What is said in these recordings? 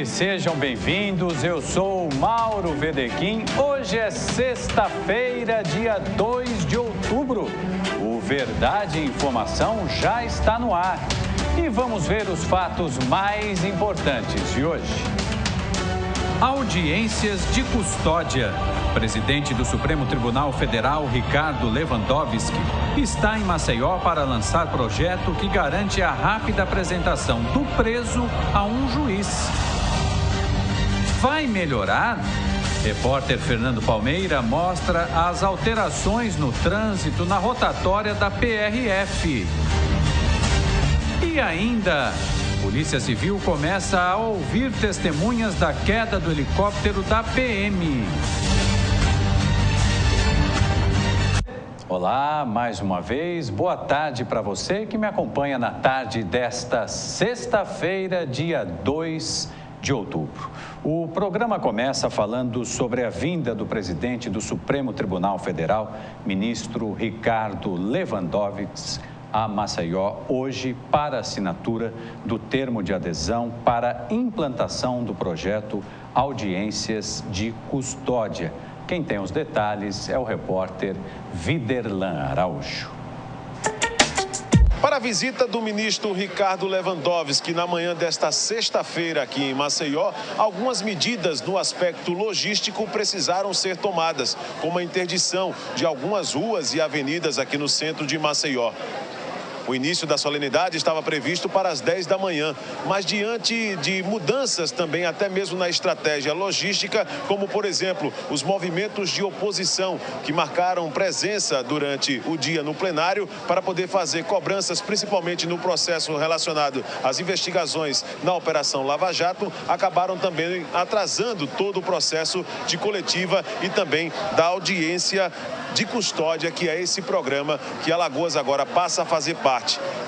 noite, sejam bem-vindos. Eu sou o Mauro Wedequim. Hoje é sexta-feira, dia 2 de outubro. O Verdade e Informação já está no ar. E vamos ver os fatos mais importantes de hoje. Audiências de custódia. O presidente do Supremo Tribunal Federal, Ricardo Lewandowski, está em Maceió para lançar projeto que garante a rápida apresentação do preso a um juiz. Vai melhorar? Repórter Fernando Palmeira mostra as alterações no trânsito na rotatória da PRF. E ainda, Polícia Civil começa a ouvir testemunhas da queda do helicóptero da PM. Olá, mais uma vez, boa tarde para você que me acompanha na tarde desta sexta-feira, dia 2 de outubro. O programa começa falando sobre a vinda do presidente do Supremo Tribunal Federal, ministro Ricardo Lewandowski, a Maceió hoje para assinatura do termo de adesão para implantação do projeto Audiências de Custódia. Quem tem os detalhes é o repórter Viderlan Araújo. Para a visita do ministro Ricardo Lewandowski na manhã desta sexta-feira aqui em Maceió, algumas medidas no aspecto logístico precisaram ser tomadas, como a interdição de algumas ruas e avenidas aqui no centro de Maceió. O início da solenidade estava previsto para as 10 da manhã, mas diante de mudanças também até mesmo na estratégia logística, como por exemplo os movimentos de oposição que marcaram presença durante o dia no plenário para poder fazer cobranças, principalmente no processo relacionado às investigações na Operação Lava Jato, acabaram também atrasando todo o processo de coletiva e também da audiência de custódia, que é esse programa que Alagoas agora passa a fazer parte.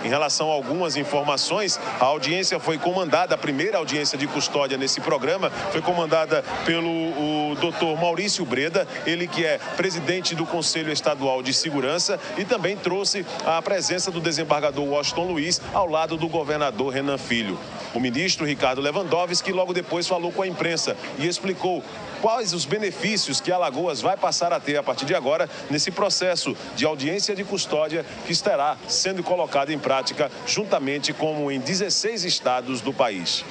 Em relação a algumas informações, a audiência foi comandada, a primeira audiência de custódia nesse programa foi comandada pelo doutor Maurício Breda, ele que é presidente do Conselho Estadual de Segurança e também trouxe a presença do desembargador Washington Luiz ao lado do governador Renan Filho. O ministro Ricardo Lewandowski logo depois falou com a imprensa e explicou quais os benefícios que Alagoas vai passar a ter a partir de agora nesse processo de audiência de custódia que estará sendo colocado em prática juntamente como em 16 estados do país.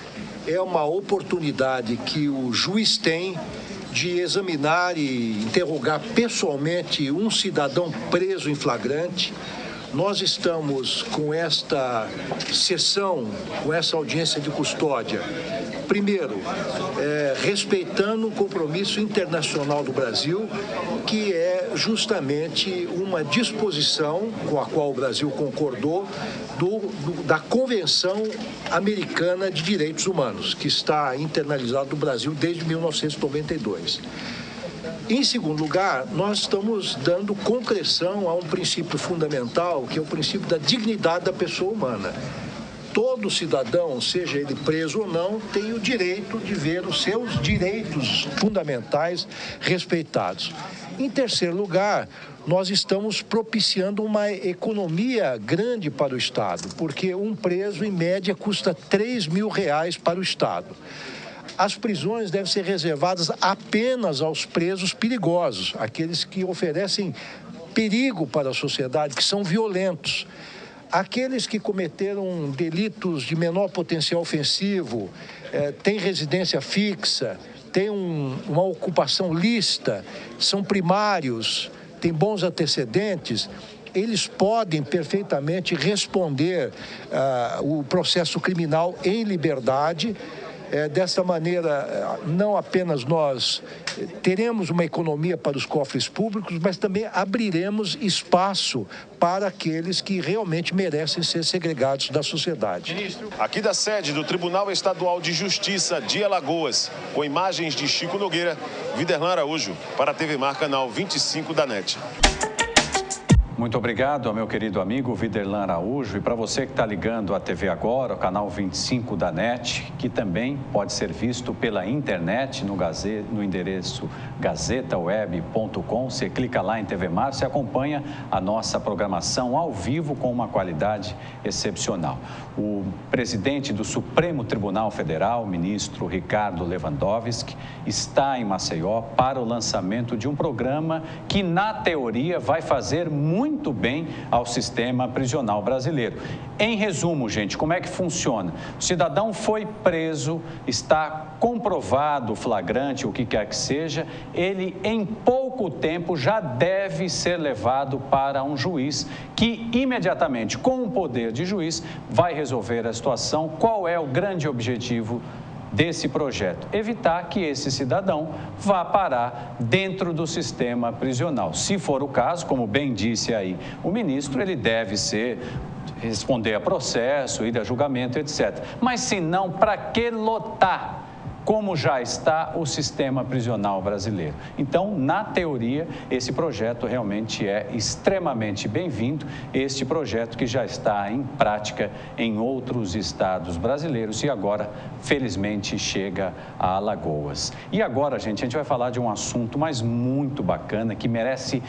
É uma oportunidade que o juiz tem de examinar e interrogar pessoalmente um cidadão preso em flagrante. Nós estamos com esta sessão, com essa audiência de custódia, primeiro, respeitando o compromisso internacional do Brasil, que é justamente uma disposição com a qual o Brasil concordou da Convenção Americana de Direitos Humanos, que está internalizado no Brasil desde 1992. Em segundo lugar, nós estamos dando concreção a um princípio fundamental, que é o princípio da dignidade da pessoa humana. Todo cidadão, seja ele preso ou não, tem o direito de ver os seus direitos fundamentais respeitados. Em terceiro lugar, nós estamos propiciando uma economia grande para o Estado, porque um preso, em média, custa R$3 mil para o Estado. As prisões devem ser reservadas apenas aos presos perigosos, aqueles que oferecem perigo para a sociedade, que são violentos. Aqueles que cometeram delitos de menor potencial ofensivo, têm residência fixa, têm uma ocupação lícita, são primários, têm bons antecedentes, eles podem perfeitamente responder o processo criminal em liberdade. Dessa maneira, não apenas nós teremos uma economia para os cofres públicos, mas também abriremos espaço para aqueles que realmente merecem ser segregados da sociedade. Aqui da sede do Tribunal Estadual de Justiça de Alagoas, com imagens de Chico Nogueira, Viderlan Araújo, para a TV Mar, canal 25 da NET. Muito obrigado ao meu querido amigo Viderlan Araújo, e para você que está ligando a TV Agora, o canal 25 da NET, que também pode ser visto pela internet no endereço gazetaweb.com. Você clica lá em TV Mar, você acompanha a nossa programação ao vivo com uma qualidade excepcional. O presidente do Supremo Tribunal Federal, ministro Ricardo Lewandowski, está em Maceió para o lançamento de um programa que, na teoria, vai fazer muito bem ao sistema prisional brasileiro. Em resumo, gente, como é que funciona? O cidadão foi preso, está comprovado flagrante, o que quer que seja, ele em pouco tempo já deve ser levado para um juiz que imediatamente, com o poder de juiz, vai resolver a situação. Qual é o grande objetivo desse projeto? Evitar que esse cidadão vá parar dentro do sistema prisional. Se for o caso, como bem disse aí o ministro, ele deve responder a processo, ir a julgamento, etc. Mas se não, para que lotar como já está o sistema prisional brasileiro? Então, na teoria, esse projeto realmente é extremamente bem-vindo, este projeto que já está em prática em outros estados brasileiros e agora, felizmente, chega a Alagoas. E agora, gente, a gente vai falar de um assunto mas muito bacana, que merece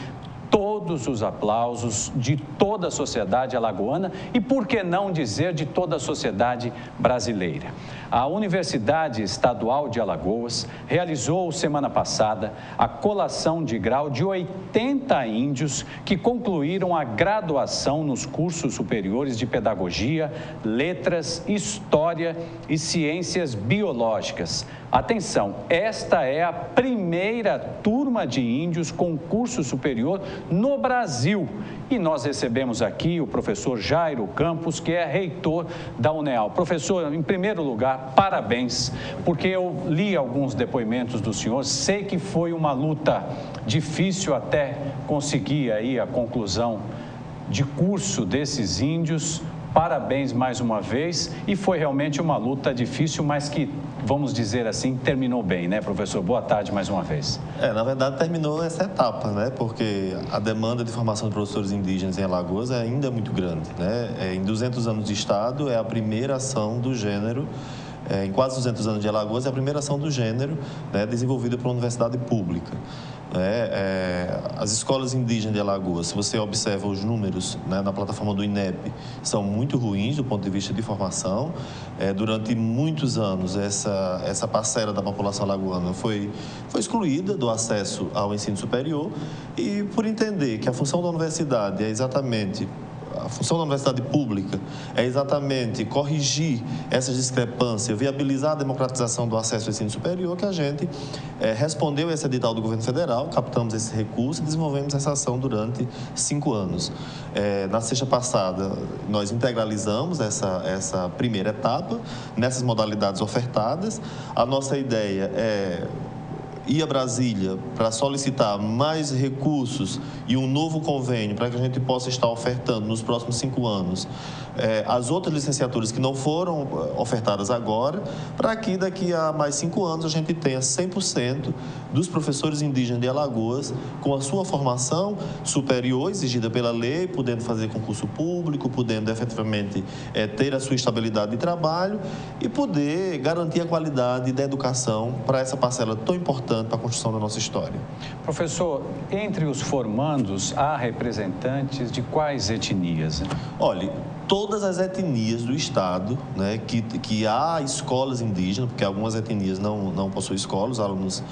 todos os aplausos de toda a sociedade alagoana e, por que não dizer, de toda a sociedade brasileira. A Universidade Estadual de Alagoas realizou semana passada a colação de grau de 80 índios que concluíram a graduação nos cursos superiores de Pedagogia, Letras, História e Ciências Biológicas. Atenção, esta é a primeira turma de índios com curso superior no Brasil. E nós recebemos aqui o professor Jairo Campos, que é reitor da UNEAL. Professor, em primeiro lugar, parabéns, porque eu li alguns depoimentos do senhor, sei que foi uma luta difícil até conseguir aí a conclusão de curso desses índios. Parabéns mais uma vez, e foi realmente uma luta difícil, mas que, vamos dizer assim, terminou bem, né, professor? Boa tarde mais uma vez. Na verdade, terminou essa etapa, né, porque a demanda de formação de professores indígenas em Alagoas é ainda muito grande, né? Em 200 anos de Estado, é a primeira ação do gênero, em quase 200 anos de Alagoas, é a primeira ação do gênero, né, desenvolvida por uma universidade pública. As escolas indígenas de Alagoas, se você observa os números, né, na plataforma do INEP, são muito ruins do ponto de vista de formação. Durante muitos anos, essa parcela da população alagoana foi excluída do acesso ao ensino superior, e por entender que a função da universidade é exatamente... A função da universidade pública é exatamente corrigir essas discrepâncias, viabilizar a democratização do acesso ao ensino superior, que a gente respondeu a esse edital do governo federal, captamos esse recurso e desenvolvemos essa ação durante 5 anos. Na sexta passada, nós integralizamos essa primeira etapa nessas modalidades ofertadas. A nossa ideia é ir a Brasília para solicitar mais recursos e um novo convênio para que a gente possa estar ofertando nos próximos 5 anos as outras licenciaturas que não foram ofertadas agora, para que daqui a mais 5 anos a gente tenha 100% dos professores indígenas de Alagoas com a sua formação superior exigida pela lei, podendo fazer concurso público, podendo efetivamente ter a sua estabilidade de trabalho e poder garantir a qualidade da educação para essa parcela tão importante para a construção da nossa história. Professor, entre os formandos há representantes de quais etnias? Olha, todas as etnias do Estado, né, que há escolas indígenas, porque algumas etnias não possuem escolas, os alunos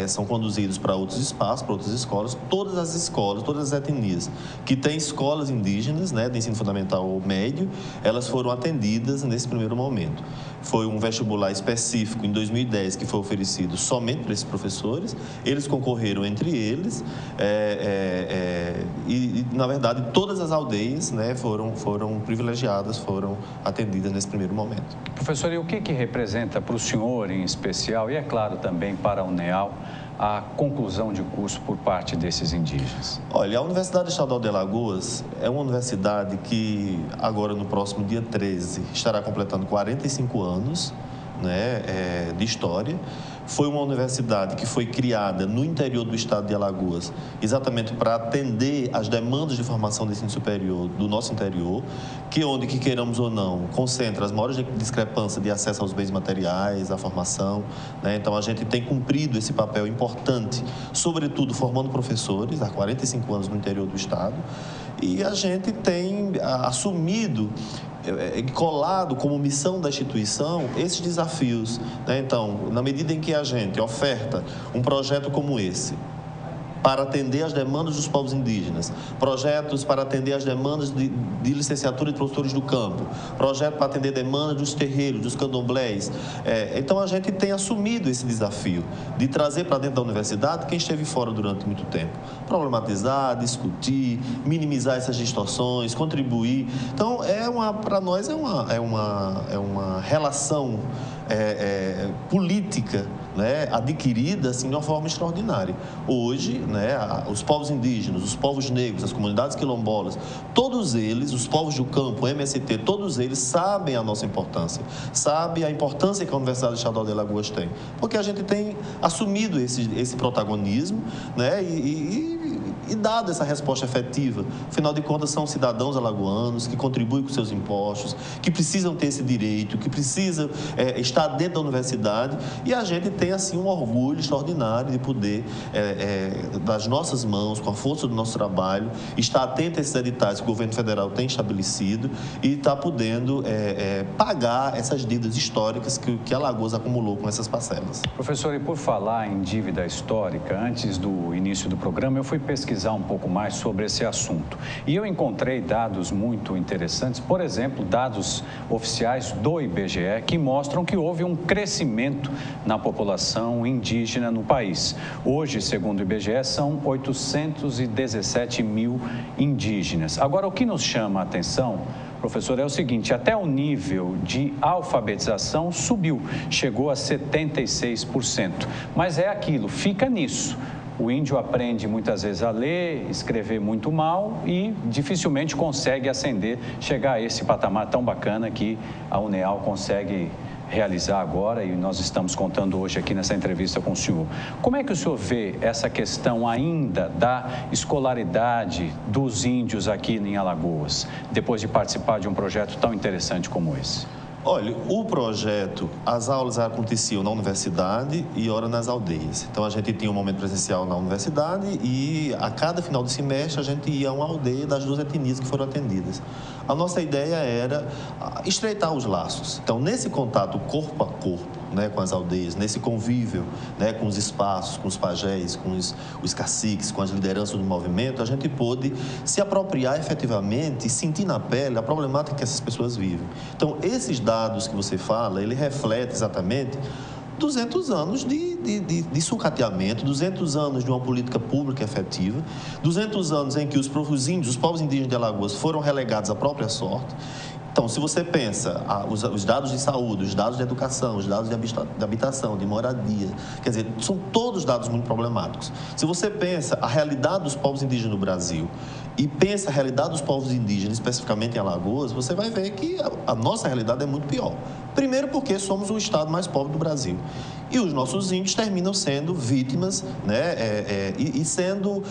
são conduzidos para outros espaços, para outras escolas. Todas as escolas, todas as etnias que têm escolas indígenas, né, de ensino fundamental ou médio, elas foram atendidas nesse primeiro momento. Foi um vestibular específico em 2010 que foi oferecido somente para esses professores. Eles concorreram entre eles e na verdade, todas as aldeias, né, foram privilegiadas, foram atendidas nesse primeiro momento. Professor, e o que representa para o senhor em especial, e é claro também para a UNEAL, a conclusão de curso por parte desses indígenas? Olha, a Universidade Estadual de Alagoas é uma universidade que agora no próximo dia 13 estará completando 45 anos, né, de história. foi uma universidade que foi criada no interior do estado de Alagoas, exatamente para atender às demandas de formação de ensino superior do nosso interior, que onde, que queiramos ou não, concentra as maiores discrepâncias de acesso aos bens materiais, à formação, né? Então, a gente tem cumprido esse papel importante, sobretudo formando professores, há 45 anos no interior do estado, e a gente tem assumido, colado como missão da instituição esses desafios, né? Então, na medida em que a gente oferta um projeto como esse, para atender às demandas dos povos indígenas, projetos para atender às demandas de licenciatura de produtores do campo, projeto para atender demandas dos terreiros, dos candomblés. Então, a gente tem assumido esse desafio de trazer para dentro da universidade quem esteve fora durante muito tempo. Problematizar, discutir, minimizar essas distorções, contribuir. Então, para nós é uma relação política, né, adquirida assim, de uma forma extraordinária. Hoje, né, os povos indígenas, os povos negros, as comunidades quilombolas, todos eles, os povos do campo, o MST, todos eles sabem a nossa importância, sabem a importância que a Universidade Estadual de Alagoas tem, porque a gente tem assumido esse protagonismo, né, e dado essa resposta efetiva. Afinal de contas, são cidadãos alagoanos que contribuem com seus impostos, que precisam ter esse direito, que precisam estar dentro da universidade, e a gente tem, assim, um orgulho extraordinário de poder, das nossas mãos, com a força do nosso trabalho, estar atento a esses editais que o governo federal tem estabelecido e estar podendo pagar essas dívidas históricas que Alagoas acumulou com essas parcelas. Professor, e por falar em dívida histórica, antes do início do programa, eu fui pesquisar um pouco mais sobre esse assunto. E eu encontrei dados muito interessantes, por exemplo, dados oficiais do IBGE, que mostram que houve um crescimento na população indígena no país. Hoje, segundo o IBGE, são 817 mil indígenas. Agora, o que nos chama a atenção, professor, é o seguinte: até o nível de alfabetização subiu, chegou a 76%. Mas é aquilo, fica nisso. O índio aprende muitas vezes a ler, escrever muito mal e dificilmente consegue ascender, chegar a esse patamar tão bacana que a UNEAL consegue realizar agora, e nós estamos contando hoje aqui nessa entrevista com o senhor. Como é que o senhor vê essa questão ainda da escolaridade dos índios aqui em Alagoas, depois de participar de um projeto tão interessante como esse? Olha, o projeto, as aulas aconteciam na universidade e ora nas aldeias. Então, a gente tinha um momento presencial na universidade e a cada final de semestre a gente ia a uma aldeia das duas etnias que foram atendidas. A nossa ideia era estreitar os laços. Então, nesse contato corpo a corpo, né, com as aldeias, nesse convívio, né, com os espaços, com os pajés, com os caciques, com as lideranças do movimento, a gente pôde se apropriar efetivamente e sentir na pele a problemática que essas pessoas vivem. Então, esses dados que você fala, ele reflete exatamente 200 anos de sucateamento, 200 anos de uma política pública efetiva, 200 anos em que os povos indígenas de Alagoas foram relegados à própria sorte. Então, se você pensa os dados de saúde, os dados de educação, os dados de habitação, de moradia, quer dizer, são todos dados muito problemáticos. Se você pensa a realidade dos povos indígenas no Brasil e pensa a realidade dos povos indígenas, especificamente em Alagoas, você vai ver que a nossa realidade é muito pior. Primeiro porque somos o estado mais pobre do Brasil. E os nossos índios terminam sendo vítimas, né, e sendo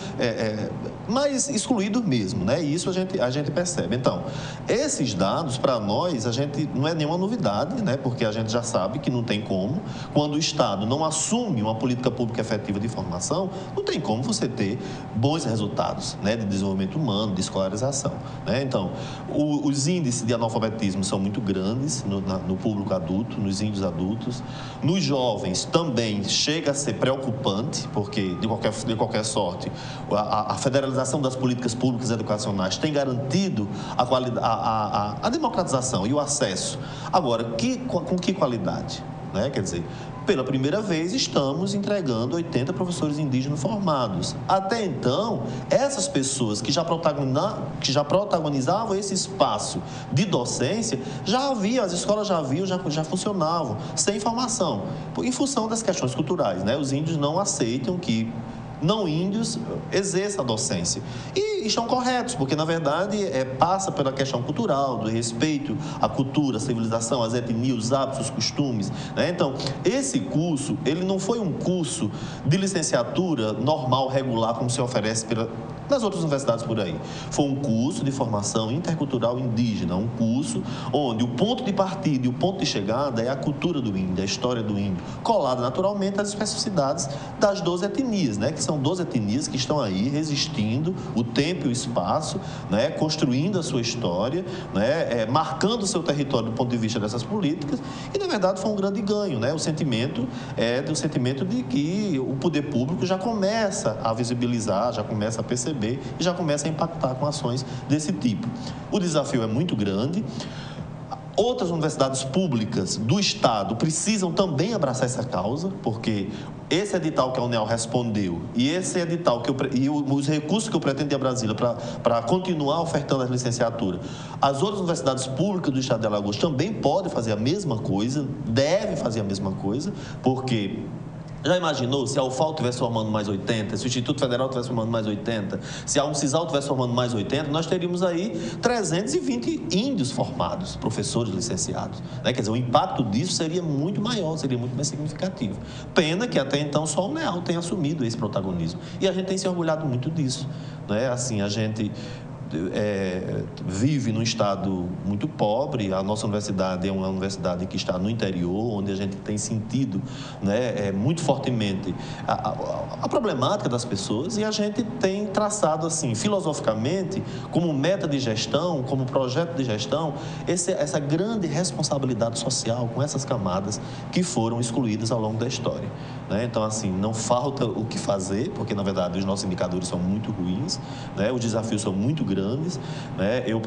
mais excluídos mesmo, né? E isso a gente percebe. Então, esses dados, para nós, a gente não é nenhuma novidade, né? Porque a gente já sabe que não tem como. Quando o Estado não assume uma política pública efetiva de formação, não tem como você ter bons resultados, né, de desenvolvimento humano, de escolarização, né? Então, os índices de analfabetismo são muito grandes no público adulto, nos índios adultos. Nos jovens também chega a ser preocupante, porque, de qualquer sorte, a federalização das políticas públicas educacionais tem garantido a democratização e o acesso. Agora, com que qualidade? Né? Quer dizer, pela primeira vez estamos entregando 80 professores indígenas formados. Até então, essas pessoas que já protagonizavam esse espaço de docência, as escolas já funcionavam, sem formação, em função das questões culturais, né? Os índios não aceitam que não índios exerçam a docência. E estão corretos, porque, na verdade, passa pela questão cultural, do respeito à cultura, à civilização, às etnias, os hábitos, os costumes, né? Então, esse curso, ele não foi um curso de licenciatura normal, regular, como se oferece nas outras universidades por aí. Foi um curso de formação intercultural indígena, um curso onde o ponto de partida e o ponto de chegada é a cultura do índio, a história do índio, colada naturalmente às especificidades das 12 etnias, né? Que são 12 etnias que estão aí resistindo o tempo e o espaço, né? Construindo a sua história, né? Marcando o seu território do ponto de vista dessas políticas, e na verdade foi um grande ganho, né? O sentimento de que o poder público já começa a visibilizar, já começa a perceber e já começa a impactar com ações desse tipo. O desafio é muito grande. Outras universidades públicas do Estado precisam também abraçar essa causa, porque esse edital que a UNEAL respondeu e esse edital os recursos que eu pretendo ir a Brasília para continuar ofertando as licenciaturas, as outras universidades públicas do Estado de Alagoas também podem fazer a mesma coisa, devem fazer a mesma coisa, porque... Já imaginou se a UFAL estivesse formando mais 80, se o Instituto Federal estivesse formando mais 80, se a Uncisal estivesse formando mais 80, nós teríamos aí 320 índios formados, professores licenciados, né? Quer dizer, o impacto disso seria muito maior, seria muito mais significativo. Pena que até então só a UNEAL tem assumido esse protagonismo. E a gente tem se orgulhado muito disso, né? Assim, a gente... vive num estado muito pobre. A nossa universidade é uma universidade que está no interior, onde a gente tem sentido, né, muito fortemente a problemática das pessoas, e a gente tem traçado assim, filosoficamente, como meta de gestão, como projeto de gestão, essa grande responsabilidade social com essas camadas que foram excluídas ao longo da história, né? Então, assim, não falta o que fazer, porque, na verdade, os nossos indicadores são muito ruins, né? Os desafios são muito grandes, né? Eu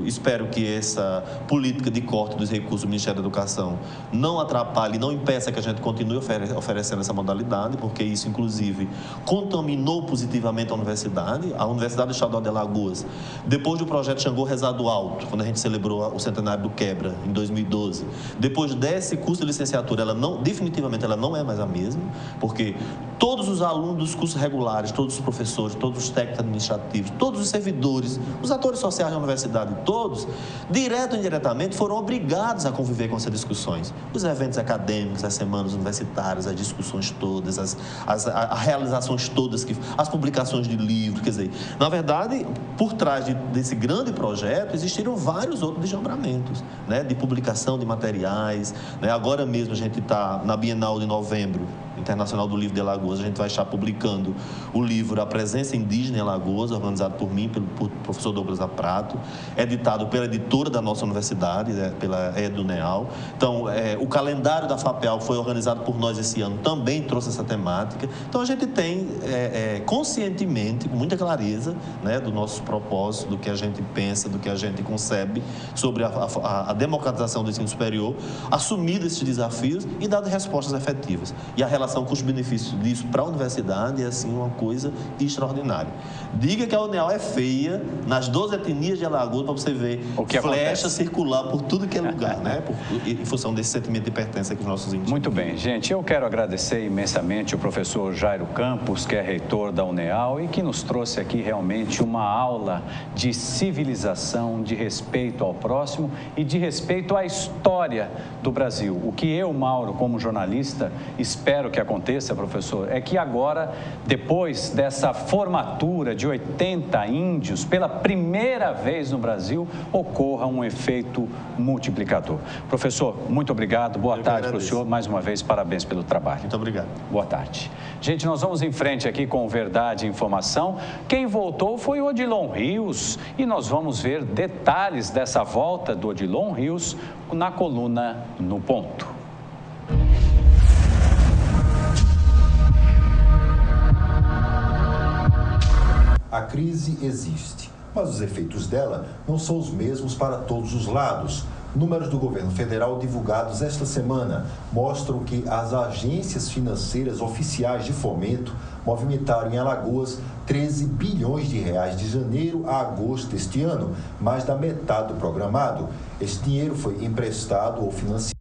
espero que essa política de corte dos recursos do Ministério da Educação não atrapalhe, não impeça que a gente continue oferecendo essa modalidade, porque isso, inclusive, contaminou positivamente a Universidade Estadual de Alagoas. Depois do projeto Xangô Rezado Alto, quando a gente celebrou o centenário do Quebra, em 2012, depois desse curso de licenciatura, definitivamente ela não é mais a mesma, porque todos os alunos dos cursos regulares, todos os professores, todos os técnicos administrativos, todos os servidores, os atores sociais da universidade, todos, direto ou indiretamente, foram obrigados a conviver com essas discussões. Os eventos acadêmicos, as semanas universitárias, as discussões todas, as realizações todas, as publicações de livros, quer dizer, na verdade, por trás desse grande projeto, existiram vários outros desdobramentos, né, de publicação de materiais, né? Agora mesmo a gente está na Bienal de Novembro, Internacional do Livro de Alagoas, a gente vai estar publicando o livro A Presença Indígena em Alagoas, organizado por mim, pelo professor Douglas Prato, editado pela editora da nossa universidade, né, pela EduNeal. Então, o calendário da FAPEAL foi organizado por nós esse ano, também trouxe essa temática. Então, a gente tem, conscientemente, com muita clareza, né, do nosso propósito, do que a gente pensa, do que a gente concebe sobre a democratização do ensino superior, assumido esses desafios e dado respostas efetivas. E a relação custo-benefício disso para a universidade é, assim, uma coisa extraordinária. Diga que a UNEAL é feia nas 12 etnias de Alagoas para você ver flecha circular por tudo que é lugar, né? Em função desse sentimento de pertença que os nossos índios... Muito bem, gente. Eu quero agradecer imensamente o professor Jairo Campos, que é reitor da UNEAL e que nos trouxe aqui realmente uma aula de civilização, de respeito ao próximo e de respeito à história do Brasil. O que eu, Mauro, como jornalista, espero que aconteça, professor, é que agora, depois dessa formatura de 80 índios, pela primeira vez no Brasil, ocorra um efeito multiplicador. Professor, muito obrigado. Boa tarde para o senhor. Mais uma vez, parabéns pelo trabalho. Muito obrigado. Boa tarde. Gente, nós vamos em frente aqui com Verdade e Informação. Quem voltou foi o Odilon Rios e nós vamos ver detalhes dessa volta do Odilon Rios na coluna No Ponto. A crise existe, mas os efeitos dela não são os mesmos para todos os lados. Números do governo federal divulgados esta semana mostram que as agências financeiras oficiais de fomento movimentaram em Alagoas 13 bilhões de reais de janeiro a agosto deste ano, mais da metade do programado. Este dinheiro foi emprestado ou financiado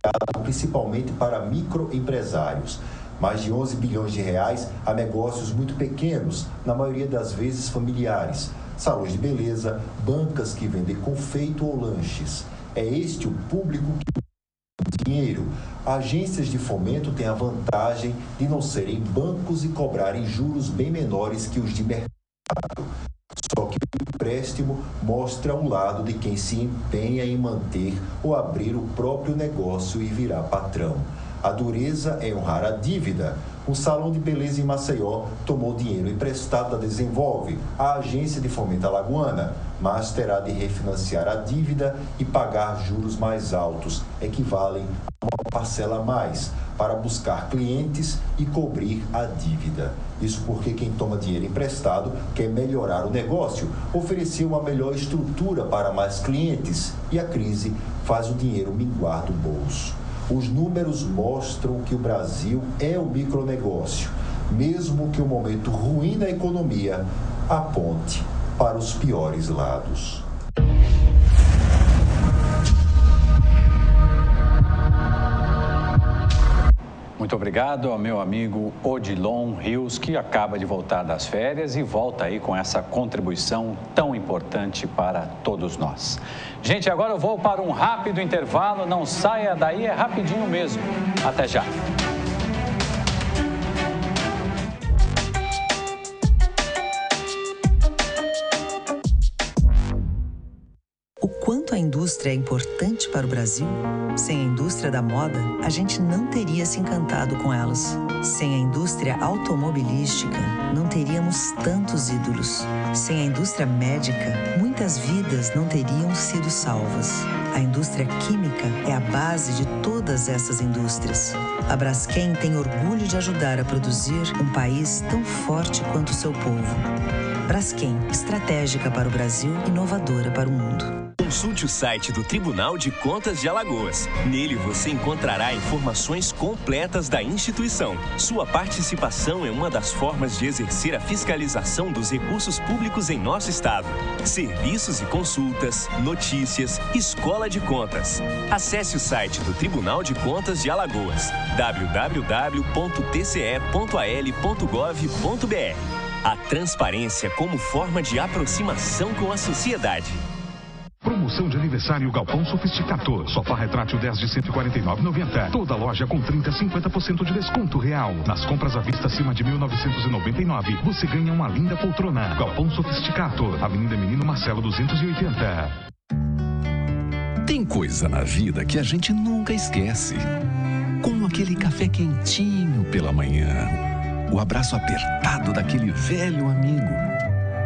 principalmente para microempresários. Mais de 11 bilhões de reais a negócios muito pequenos, na maioria das vezes familiares. Salões de beleza, bancas que vendem confeito ou lanches. É este o público que dinheiro. Agências de fomento têm a vantagem de não serem bancos e cobrarem juros bem menores que os de mercado. Só que o empréstimo mostra o lado de quem se empenha em manter ou abrir o próprio negócio e virar patrão. A dureza é honrar a dívida. Um salão de beleza em Maceió tomou dinheiro emprestado da Desenvolve, a agência de fomento alagoana, mas terá de refinanciar a dívida e pagar juros mais altos, equivalem a uma parcela a mais, para buscar clientes e cobrir a dívida. Isso porque quem toma dinheiro emprestado quer melhorar o negócio, oferecer uma melhor estrutura para mais clientes e a crise faz o dinheiro minguar do bolso. Os números mostram que o Brasil é o micronegócio, mesmo que o momento ruim na economia aponte para os piores lados. Muito obrigado ao meu amigo Odilon Rios, que acaba de voltar das férias e volta aí com essa contribuição tão importante para todos nós. Gente, agora eu vou para um rápido intervalo, não saia daí, é rapidinho mesmo. Até já. O quanto a indústria é importante para o Brasil? Sem a indústria da moda, a gente não teria se encantado com elas. Sem a indústria automobilística, não teríamos tantos ídolos. Sem a indústria médica, muitas vidas não teriam sido salvas. A indústria química é a base de todas essas indústrias. A Braskem tem orgulho de ajudar a produzir um país tão forte quanto o seu povo. Braskem, estratégica para o Brasil, inovadora para o mundo. Consulte o site do Tribunal de Contas de Alagoas. Nele você encontrará informações completas da instituição. Sua participação é uma das formas de exercer a fiscalização dos recursos públicos em nosso estado. Serviços e consultas, notícias, escola de contas. Acesse o site do Tribunal de Contas de Alagoas, www.tce.al.gov.br. A transparência como forma de aproximação com a sociedade. Promoção de aniversário Galpão Sofisticator. Sofá retrátil 10 de R$ 149,90. Toda loja com 30-50% de desconto real. Nas compras à vista acima de R$ 1.999, você ganha uma linda poltrona. Galpão Sofisticator, Avenida Menino Marcelo 280. Tem coisa na vida que a gente nunca esquece. Como aquele café quentinho pela manhã. O abraço apertado daquele velho amigo.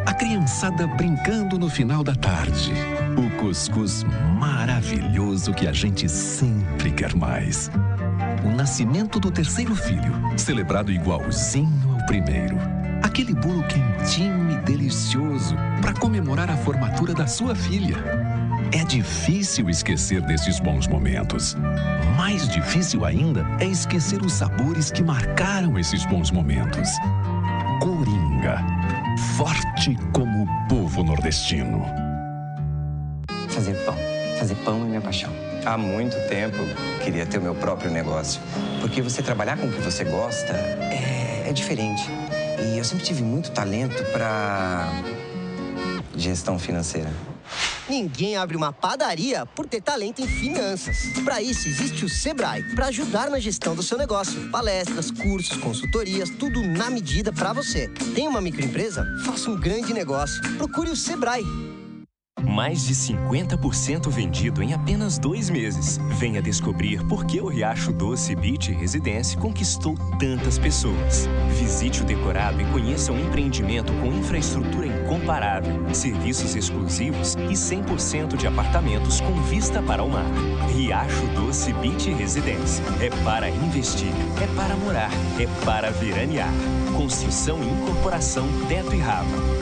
A criançada brincando no final da tarde. O cuscuz maravilhoso que a gente sempre quer mais. O nascimento do terceiro filho, celebrado igualzinho ao primeiro. Aquele bolo quentinho e delicioso para comemorar a formatura da sua filha. É difícil esquecer desses bons momentos. Mais difícil ainda é esquecer os sabores que marcaram esses bons momentos. Coringa, forte como o povo nordestino. Fazer pão é minha paixão. Há muito tempo queria ter o meu próprio negócio. Porque você trabalhar com o que você gosta é diferente. E eu sempre tive muito talento para gestão financeira. Ninguém abre uma padaria por ter talento em finanças. Para isso, existe o Sebrae, para ajudar na gestão do seu negócio. Palestras, cursos, consultorias, tudo na medida para você. Tem uma microempresa? Faça um grande negócio. Procure o Sebrae. Mais de 50% vendido em apenas 2 meses. Venha descobrir por que o Riacho Doce Beach Residência conquistou tantas pessoas. Visite o decorado e conheça um empreendimento com infraestrutura incomparável, serviços exclusivos e 100% de apartamentos com vista para o mar. Riacho Doce Beach Residência. É para investir, é para morar, é para veranear. Construção e incorporação Teto e Rava.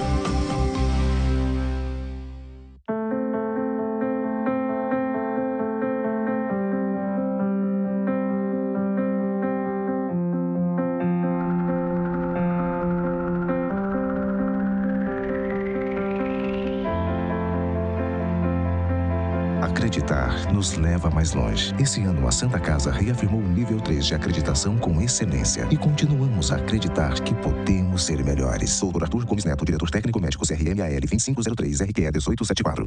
A Acreditar nos leva mais longe. Esse ano, a Santa Casa reafirmou o nível 3 de acreditação com excelência. E continuamos a acreditar que podemos ser melhores. Dr. Arthur Gomes Neto, diretor técnico médico CRMAL 2503 RQE 1874.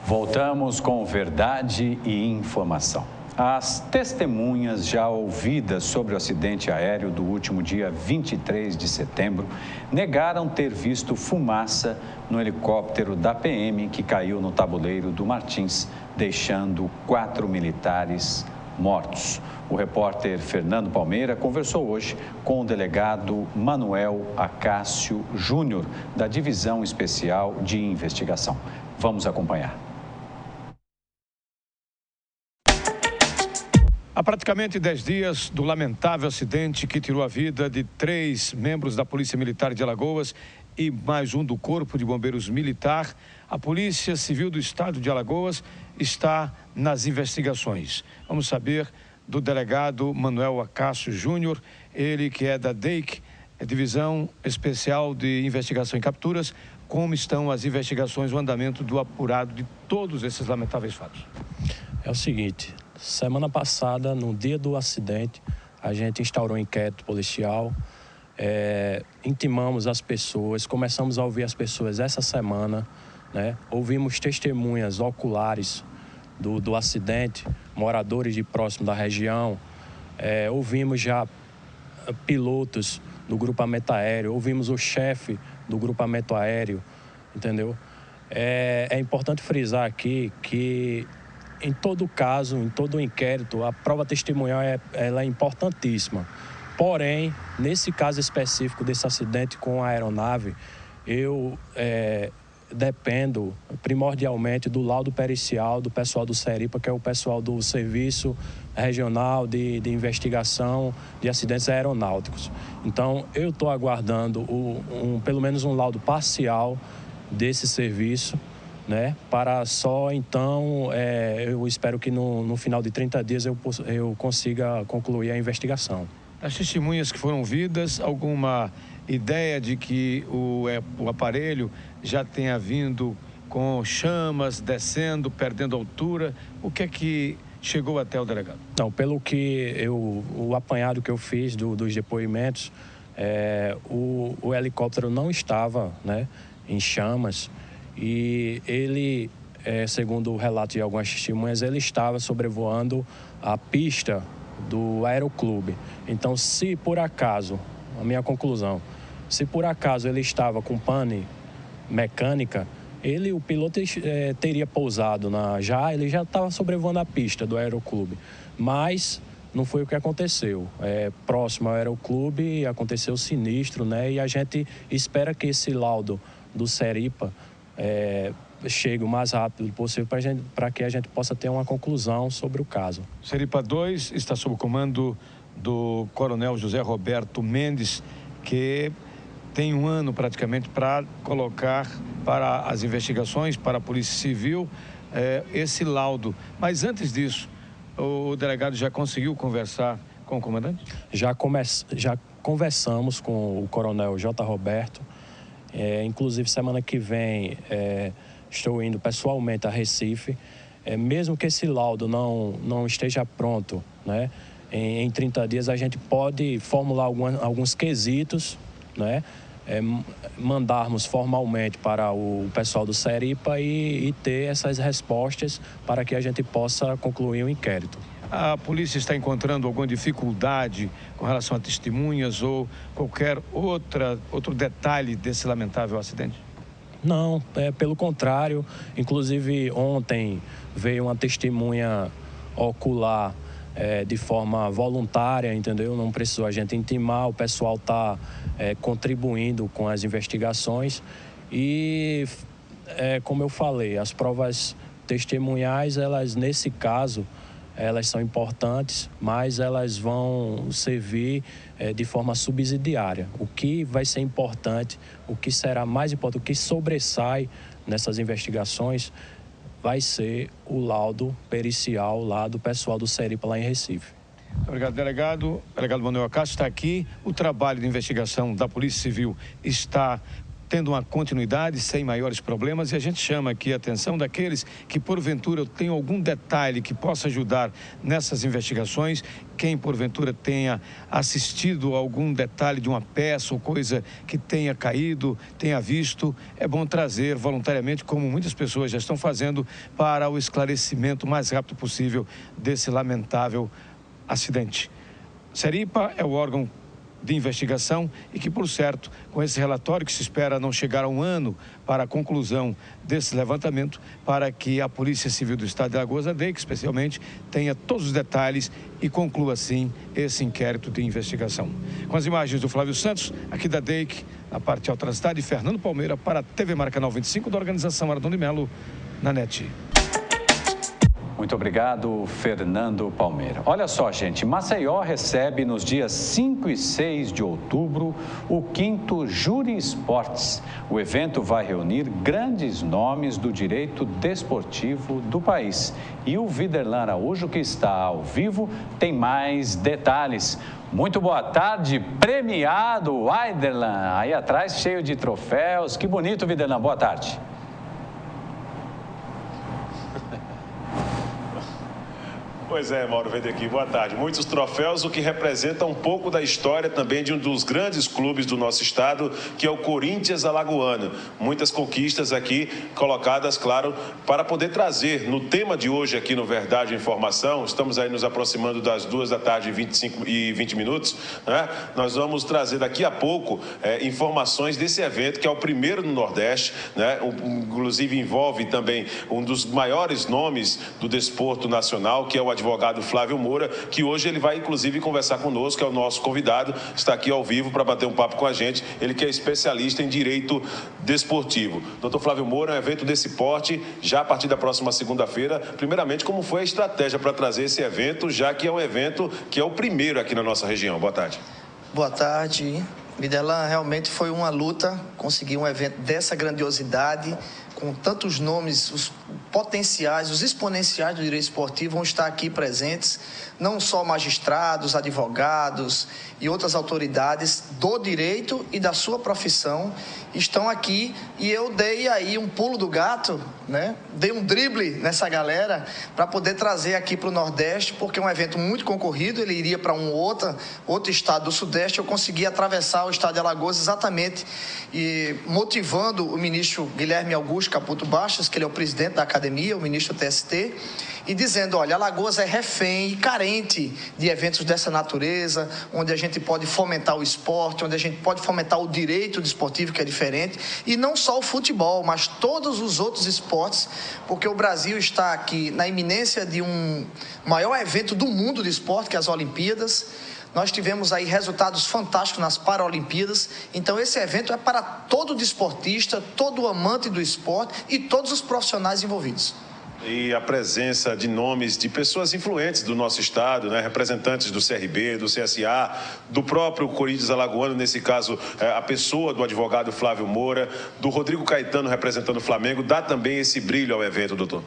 Voltamos com verdade e informação. As testemunhas já ouvidas sobre o acidente aéreo do último dia 23 de setembro negaram ter visto fumaça no helicóptero da PM que caiu no tabuleiro do Martins, deixando 4 militares mortos. O repórter Fernando Palmeira conversou hoje com o delegado Manuel Acácio Júnior, da Divisão Especial de Investigação. Vamos acompanhar. Há praticamente 10 dias do lamentável acidente que tirou a vida de 3 membros da Polícia Militar de Alagoas e mais um do Corpo de Bombeiros Militar, a Polícia Civil do Estado de Alagoas está nas investigações. Vamos saber do delegado Manuel Acácio Júnior, ele que é da DEIC, Divisão Especial de Investigação em Capturas, como estão as investigações, o andamento do apurado de todos esses lamentáveis fatos. É o seguinte, semana passada, no dia do acidente, a gente instaurou um inquérito policial, intimamos as pessoas, começamos a ouvir as pessoas essa semana, né? Ouvimos testemunhas oculares do acidente, moradores de próximo da região, ouvimos já pilotos do grupamento aéreo, ouvimos o chefe do grupamento aéreo, entendeu? É importante frisar aqui que em todo caso, em todo inquérito, a prova testemunhal ela é importantíssima. Porém, nesse caso específico desse acidente com a aeronave, eu dependo primordialmente do laudo pericial do pessoal do SERIPA, que é o pessoal do Serviço Regional de Investigação de Acidentes Aeronáuticos. Então, eu estou aguardando pelo menos um laudo parcial desse serviço, né? Para só então, eu espero que no final de 30 dias eu consiga concluir a investigação. As testemunhas que foram ouvidas, alguma ideia de que o aparelho já tenha vindo com chamas, descendo, perdendo altura? O que é que chegou até o delegado? Não, pelo que o apanhado que eu fiz dos depoimentos, o helicóptero não estava, né, em chamas e ele, segundo o relato de algumas testemunhas, ele estava sobrevoando a pista do aeroclube. Então, se por acaso, a minha conclusão, se por acaso ele estava com pane mecânica, o piloto teria pousado ele já estava sobrevoando a pista do aeroclube, mas não foi o que aconteceu. Próximo ao aeroclube aconteceu o sinistro, né? E a gente espera que esse laudo do SERIPA chegue o mais rápido possível para que a gente possa ter uma conclusão sobre o caso. SERIPA 2 está sob o comando do Coronel José Roberto Mendes, que tem um ano praticamente para colocar para as investigações, para a Polícia Civil, esse laudo. Mas antes disso, o delegado já conseguiu conversar com o comandante? Já conversamos com o Coronel J. Roberto. Inclusive, semana que vem, estou indo pessoalmente a Recife. Mesmo que esse laudo não esteja pronto, né, em 30 dias, a gente pode formular alguns quesitos, né, mandarmos formalmente para o pessoal do SERIPA e ter essas respostas para que a gente possa concluir o inquérito. A polícia está encontrando alguma dificuldade com relação a testemunhas ou qualquer outro detalhe desse lamentável acidente? Não, pelo contrário. Inclusive, ontem veio uma testemunha ocular de forma voluntária, entendeu? Não precisou a gente intimar, o pessoal está contribuindo com as investigações e, como eu falei, as provas testemunhais, elas, nesse caso, elas são importantes, mas elas vão servir de forma subsidiária. O que vai ser importante, o que será mais importante, o que sobressai nessas investigações vai ser o laudo pericial lá do pessoal do Seripa lá em Recife. Obrigado, delegado. O delegado Manuel Acácio está aqui. O trabalho de investigação da Polícia Civil está tendo uma continuidade sem maiores problemas, e a gente chama aqui a atenção daqueles que porventura tenham algum detalhe que possa ajudar nessas investigações. Quem porventura tenha assistido a algum detalhe de uma peça ou coisa que tenha caído, tenha visto, é bom trazer voluntariamente, como muitas pessoas já estão fazendo, para o esclarecimento mais rápido possível desse lamentável acidente. Seripa é o órgão de investigação e que, por certo, com esse relatório que se espera não chegar a um ano para a conclusão desse levantamento, para que a Polícia Civil do Estado de Alagoas, a DEIC especialmente, tenha todos os detalhes e conclua, assim, esse inquérito de investigação. Com as imagens do Flávio Santos, aqui da DEIC, na parte alta da cidade, Fernando Palmeira, para a TV Maracanã 25, da organização Ardão de Melo, na NET. Muito obrigado, Fernando Palmeira. Olha só, gente, Maceió recebe nos dias 5 e 6 de outubro o 5º Júri Esportes. O evento vai reunir grandes nomes do direito desportivo do país. E o Viderlan Araújo, que está ao vivo, tem mais detalhes. Muito boa tarde, premiado Viderlan, aí atrás cheio de troféus. Que bonito, Viderlan, boa tarde. Pois é, Mauro Vende aqui, boa tarde. Muitos troféus, o que representa um pouco da história também de um dos grandes clubes do nosso estado, que é o Corinthians Alagoano. Muitas conquistas aqui colocadas, claro, para poder trazer no tema de hoje aqui no Verdade e Informação. Estamos aí nos aproximando das 2 da tarde e 20 minutos, né? Nós vamos trazer daqui a pouco informações desse evento, que é o primeiro no Nordeste, né? Inclusive envolve também um dos maiores nomes do desporto nacional, que é o advogado Flávio Moura, que hoje ele vai inclusive conversar conosco, é o nosso convidado, está aqui ao vivo para bater um papo com a gente, ele que é especialista em direito desportivo. Doutor Flávio Moura, um evento desse porte, já a partir da próxima segunda-feira. Primeiramente, como foi a estratégia para trazer esse evento, já que é um evento que é o primeiro aqui na nossa região? Boa tarde. Boa tarde. Viderlan, realmente foi uma luta conseguir um evento dessa grandiosidade, com tantos nomes, os potenciais, os exponenciais do direito esportivo vão estar aqui presentes, não só magistrados, advogados e outras autoridades do direito e da sua profissão estão aqui, e eu dei aí um pulo do gato, né? Dei um drible nessa galera para poder trazer aqui para o Nordeste, porque é um evento muito concorrido, ele iria para um outro estado do Sudeste, eu consegui atravessar o estado de Alagoas exatamente, e motivando o ministro Guilherme Augusto Caputo Bastos, que ele é o presidente da academia, o ministro TST, e dizendo, olha, Alagoas é refém e carente de eventos dessa natureza, onde a gente pode fomentar o esporte, onde a gente pode fomentar o direito desportivo, que é diferente, e não só o futebol, mas todos os outros esportes, porque o Brasil está aqui na iminência de um maior evento do mundo de esporte, que é as Olimpíadas. Nós tivemos aí resultados fantásticos nas Paralimpíadas, então esse evento é para todo desportista, todo amante do esporte e todos os profissionais envolvidos. E a presença de nomes de pessoas influentes do nosso estado, né? Representantes do CRB, do CSA, do próprio Corinthians Alagoano, nesse caso a pessoa do advogado Flávio Moura, do Rodrigo Caetano representando o Flamengo, dá também esse brilho ao evento, doutor?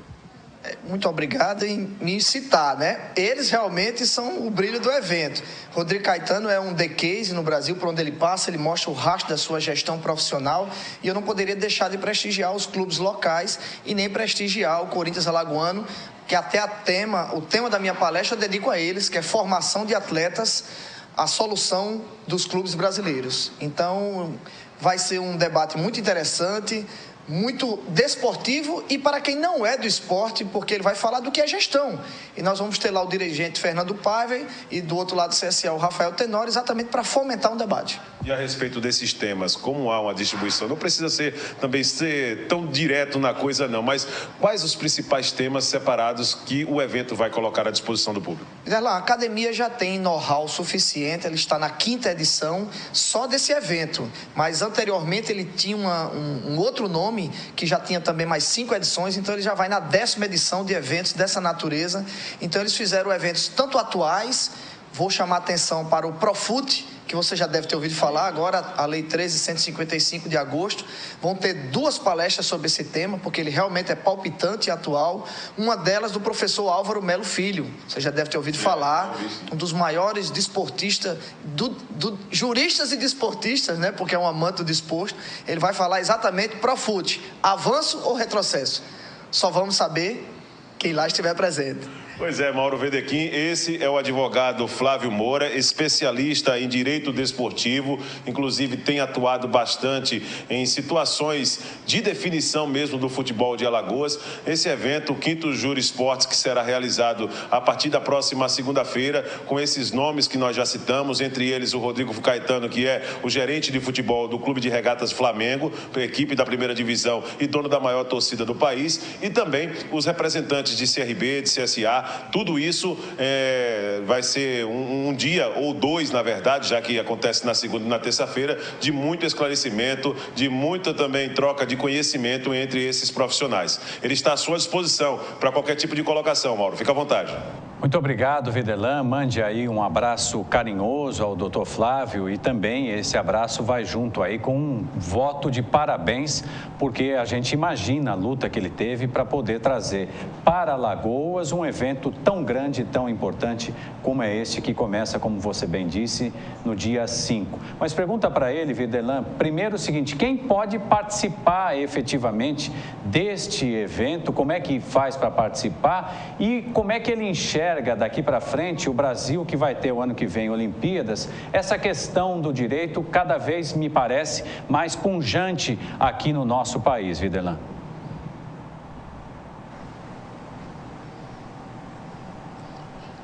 Muito obrigado em me citar, né? Eles realmente são o brilho do evento. Rodrigo Caetano é um the case no Brasil, por onde ele passa, ele mostra o rastro da sua gestão profissional, e eu não poderia deixar de prestigiar os clubes locais e nem prestigiar o Corinthians Alagoano, que até o tema da minha palestra eu dedico a eles, que é formação de atletas, a solução dos clubes brasileiros. Então, vai ser um debate muito interessante, muito desportivo, e para quem não é do esporte, porque ele vai falar do que é gestão. E nós vamos ter lá o dirigente Fernando Paiva e do outro lado do CSA o Rafael Tenório, exatamente para fomentar um debate. E a respeito desses temas, como há uma distribuição, não precisa também ser tão direto na coisa não, mas quais os principais temas separados que o evento vai colocar à disposição do público? A academia já tem know-how suficiente, ela está na 5ª edição só desse evento, mas anteriormente ele tinha um outro nome que já tinha também mais 5 edições, então ele já vai na 10ª edição de eventos dessa natureza. Então eles fizeram eventos tanto atuais, vou chamar a atenção para o Profut, que você já deve ter ouvido falar agora, a Lei 13.155 de agosto. Vão ter 2 palestras sobre esse tema, porque ele realmente é palpitante e atual. Uma delas do professor Álvaro Melo Filho, você já deve ter ouvido falar, um dos maiores desportistas, juristas e desportistas, né, porque é um amante do desporto. Ele vai falar exatamente Profut, avanço ou retrocesso. Só vamos saber quem lá estiver presente. Pois é, Mauro Wedequim, esse é o advogado Flávio Moura, especialista em direito desportivo, inclusive tem atuado bastante em situações de definição mesmo do futebol de Alagoas. Esse evento, o 5º Júri Esportes, que será realizado a partir da próxima segunda-feira, com esses nomes que nós já citamos, entre eles o Rodrigo Caetano, que é o gerente de futebol do Clube de Regatas Flamengo, equipe da 1ª divisão e dono da maior torcida do país, e também os representantes de CRB, de CSA. Tudo isso vai ser um dia ou 2, na verdade, já que acontece na segunda e na terça-feira, de muito esclarecimento, de muita também troca de conhecimento entre esses profissionais. Ele está à sua disposição para qualquer tipo de colocação, Mauro. Fica à vontade. Muito obrigado, Videlan. Mande aí um abraço carinhoso ao Dr. Flávio e também esse abraço vai junto aí com um voto de parabéns, porque a gente imagina a luta que ele teve para poder trazer para Alagoas um evento tão grande e tão importante como é este que começa, como você bem disse, no dia 5. Mas pergunta para ele, Videlan, primeiro o seguinte, quem pode participar efetivamente deste evento, como é que faz para participar e como é que ele enxerga daqui para frente o Brasil que vai ter o ano que vem Olimpíadas, essa questão do direito cada vez me parece mais pungente aqui no nosso país, Videlan.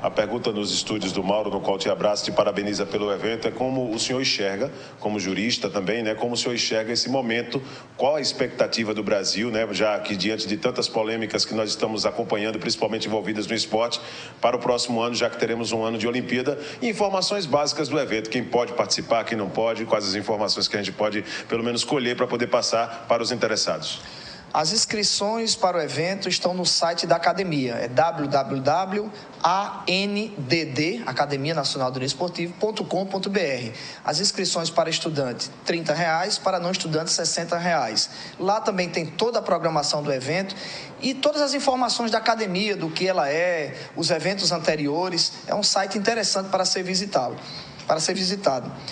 A pergunta nos estúdios do Mauro, no qual te abraço, te parabeniza pelo evento, é como o senhor enxerga, como jurista também, né? Como o senhor enxerga esse momento, qual a expectativa do Brasil, né? Já que diante de tantas polêmicas que nós estamos acompanhando, principalmente envolvidas no esporte, para o próximo ano, já que teremos um ano de Olimpíada, e informações básicas do evento, quem pode participar, quem não pode, quais as informações que a gente pode, pelo menos, colher para poder passar para os interessados. As inscrições para o evento estão no site da academia, é www.andd, Academia Nacional do Desportivo.com.br. As inscrições para estudante, R$ 30, para não estudante, R$ 60. Lá também tem toda a programação do evento e todas as informações da academia, do que ela é, os eventos anteriores. É um site interessante para ser visitado.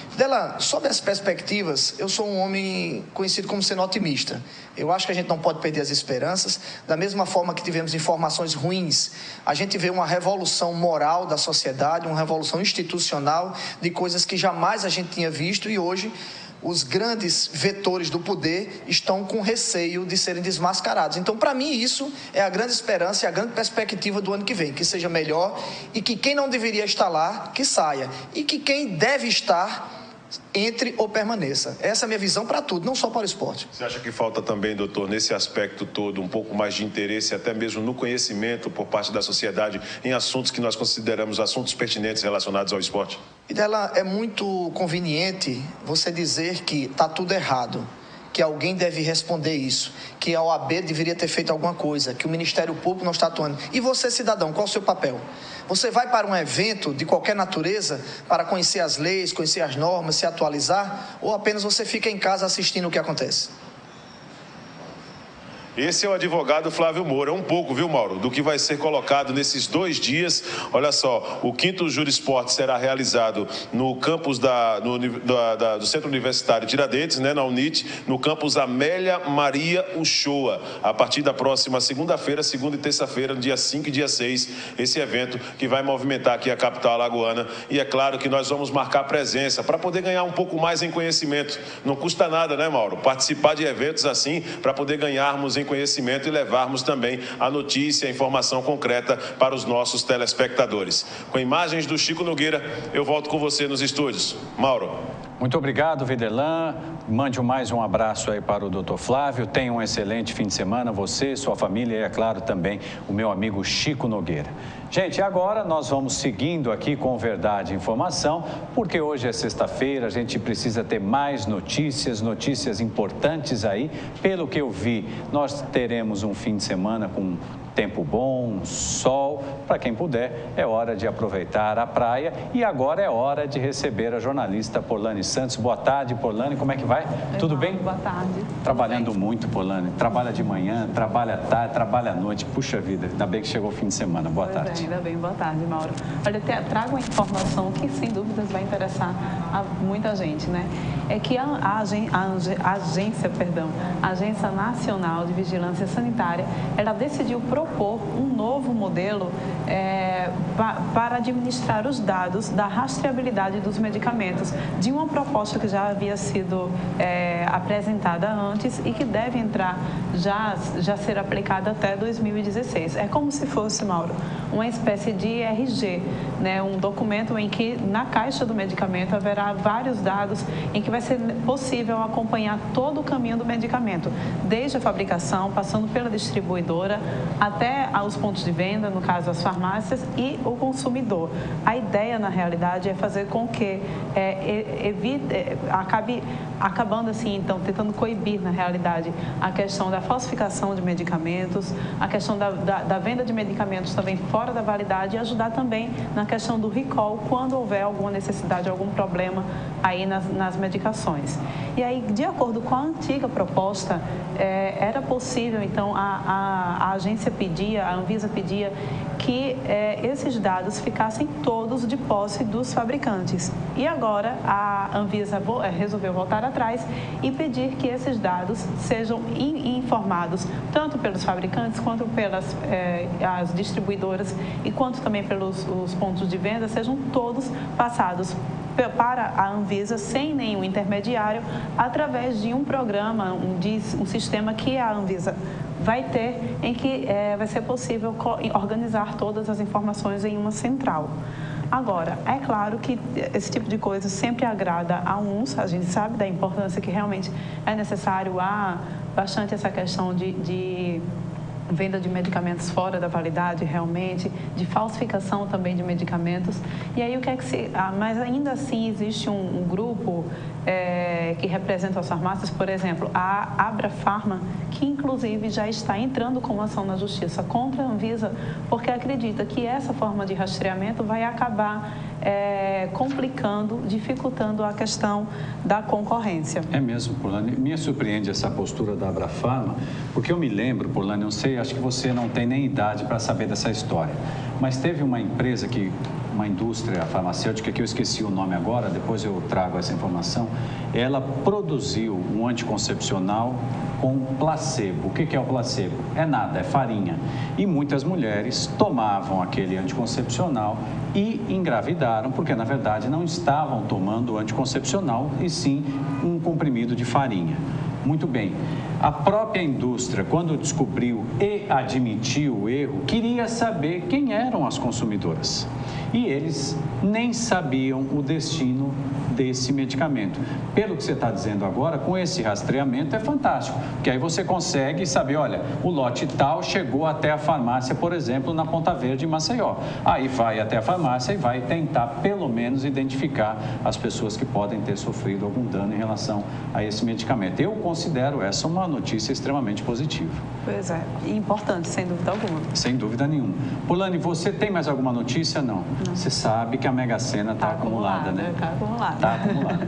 Videlan, sobre as perspectivas, eu sou um homem conhecido como sendo otimista. Eu acho que a gente não pode perder as esperanças. Da mesma forma que tivemos informações ruins, a gente vê uma revolução moral da sociedade, uma revolução institucional de coisas que jamais a gente tinha visto e hoje os grandes vetores do poder estão com receio de serem desmascarados. Então, para mim, isso é a grande esperança e a grande perspectiva do ano que vem, que seja melhor e que quem não deveria estar lá, que saia. E que quem deve estar, entre ou permaneça. Essa é a minha visão para tudo, não só para o esporte. Você acha que falta também, doutor, nesse aspecto todo, um pouco mais de interesse, até mesmo no conhecimento por parte da sociedade, em assuntos que nós consideramos assuntos pertinentes relacionados ao esporte? Videlan, é muito conveniente você dizer que está tudo errado, que alguém deve responder isso, que a OAB deveria ter feito alguma coisa, que o Ministério Público não está atuando. E você, cidadão, qual é o seu papel? Você vai para um evento de qualquer natureza para conhecer as leis, conhecer as normas, se atualizar, ou apenas você fica em casa assistindo o que acontece? Esse é o advogado Flávio Moura. Um pouco, viu, Mauro, do que vai ser colocado nesses 2 dias. Olha só, o 5º Júri Esportes será realizado no campus do Centro Universitário Tiradentes, né, na UNIT, no campus Amélia Maria Uchoa, a partir da próxima segunda-feira, segunda e terça-feira, no dia 5 e dia 6, esse evento que vai movimentar aqui a capital alagoana. E é claro que nós vamos marcar presença para poder ganhar um pouco mais em conhecimento. Não custa nada, né, Mauro? Participar de eventos assim para poder ganharmos em conhecimento e levarmos também a notícia, a informação concreta para os nossos telespectadores. Com imagens do Chico Nogueira, eu volto com você nos estúdios. Mauro. Muito obrigado, Viderlan. Mande mais um abraço aí para o Dr. Flávio. Tenha um excelente fim de semana, você, sua família e, é claro, também o meu amigo Chico Nogueira. Gente, agora nós vamos seguindo aqui com Verdade e Informação, porque hoje é sexta-feira, a gente precisa ter mais notícias importantes aí. Pelo que eu vi, nós teremos um fim de semana com tempo bom, sol. Para quem puder, é hora de aproveitar a praia. E agora é hora de receber a jornalista Polane Santos. Boa tarde, Polane. Como é que vai? Tudo bem? Boa tarde. Trabalhando muito, Polane. Trabalha de manhã, trabalha à tarde, trabalha à noite. Puxa vida, ainda bem que chegou o fim de semana. Boa tarde. Ainda bem, boa tarde, Mauro. Olha, trago uma informação que, sem dúvidas, vai interessar a muita gente, né? É que a Agência Nacional de Vigilância Sanitária, ela decidiu propor um novo modelo para administrar os dados da rastreabilidade dos medicamentos, de uma proposta que já havia sido apresentada antes e que deve entrar, já ser aplicada até 2016. É como se fosse, Mauro, uma espécie de RG, né? Um documento em que na caixa do medicamento haverá vários dados em que vai ser possível acompanhar todo o caminho do medicamento, desde a fabricação, passando pela distribuidora, até aos pontos de venda, no caso as farmácias, e o consumidor. A ideia, na realidade, é fazer com que acabe acabando assim, então, tentando coibir, na realidade, a questão da falsificação de medicamentos, a questão da venda de medicamentos também fora da validade e ajudar também na questão do recall, quando houver alguma necessidade, algum problema aí nas medicações. E aí, de acordo com a antiga proposta, era possível, então, a agência pedia, a Anvisa pedia que esses dados ficassem todos de posse dos fabricantes. E agora a Anvisa resolveu voltar atrás e pedir que esses dados sejam informados tanto pelos fabricantes quanto pelas as distribuidoras e quanto também pelos os pontos de venda, sejam todos passados para a Anvisa sem nenhum intermediário, através de um programa, um sistema que a Anvisa vai ter, em que vai ser possível organizar todas as informações em uma central. Agora, é claro que esse tipo de coisa sempre agrada a uns, a gente sabe da importância que realmente é necessário, há bastante essa questão de venda de medicamentos fora da validade, realmente, de falsificação também de medicamentos. E aí, o que é que se... mas ainda assim existe um grupo que representa as farmácias, por exemplo, a Abrafarma, que inclusive já está entrando com uma ação na justiça contra a Anvisa, porque acredita que essa forma de rastreamento vai acabar complicando, dificultando a questão da concorrência. É mesmo, Polane. Me surpreende essa postura da Abrafarma, porque eu me lembro, Polane, eu sei, acho que você não tem nem idade para saber dessa história, mas teve uma empresa uma indústria farmacêutica, que eu esqueci o nome agora, depois eu trago essa informação, ela produziu um anticoncepcional com placebo. O que é o placebo? É nada, é farinha. E muitas mulheres tomavam aquele anticoncepcional e engravidaram, porque na verdade não estavam tomando o anticoncepcional, e sim um comprimido de farinha. Muito bem. A própria indústria, quando descobriu e admitiu o erro, queria saber quem eram as consumidoras. E eles nem sabiam o destino desse medicamento. Pelo que você está dizendo agora, com esse rastreamento é fantástico, porque aí você consegue saber, olha, o lote tal chegou até a farmácia, por exemplo, na Ponta Verde, em Maceió. Aí vai até a farmácia e vai tentar, pelo menos, identificar as pessoas que podem ter sofrido algum dano em relação a esse medicamento. Eu considero essa uma notícia extremamente positiva. Pois é, e importante, sem dúvida alguma. Sem dúvida nenhuma. Polane, você tem mais alguma notícia? Não. Você sabe que a Mega Sena está acumulada, né? Está acumulada. Está acumulada.